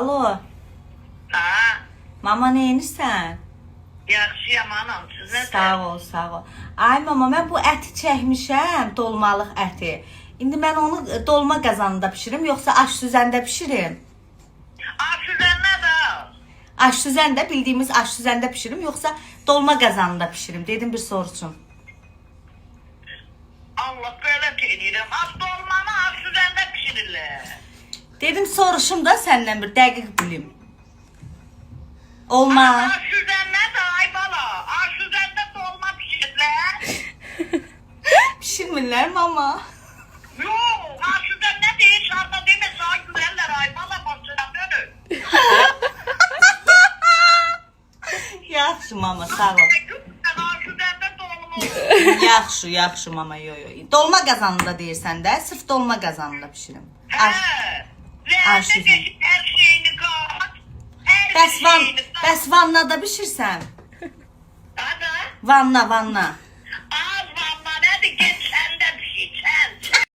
Alo. Ha, Mama neyinirsən? yaxşıyam anam, siz nə? Sağ ol, sağ ol. Ay mama, mən bu əti çəkmişəm, dolmalıq əti. İndi mən onu dolma qazanında bişirim, yoxsa aş süzəndə bişirim? Aş üzərinə də. Aş süzəndə, bildiyimiz aş süzəndə bişirim, yoxsa dolma qazanında bişirim? Dedim bir soruşum. Allah belə deyirəm. Az dolmanı aş üzərində pişirirlər. Dedim soruşum da səndən bir dəqiq bilim. Olmaz. Aş üzərinə də ay bala. Aş üzərində dolma pişirirlər. Pişirmirlər mama. Yox, aş üzərində deyil, şarda demə, sağa gülərlər ay bala, başına dönür. Yaxşı mama, sağ ol. Aş üzərində dolma olur. Yaxşı, yaxşı mama, yo. Dolma qazanında deyirsən də, sırf dolma qazanında bişirim. Hə, Aş rəhmə üzərində. deşik, hər şeyini qat. Bəs vannada bişirsən? Hə də. Vanna.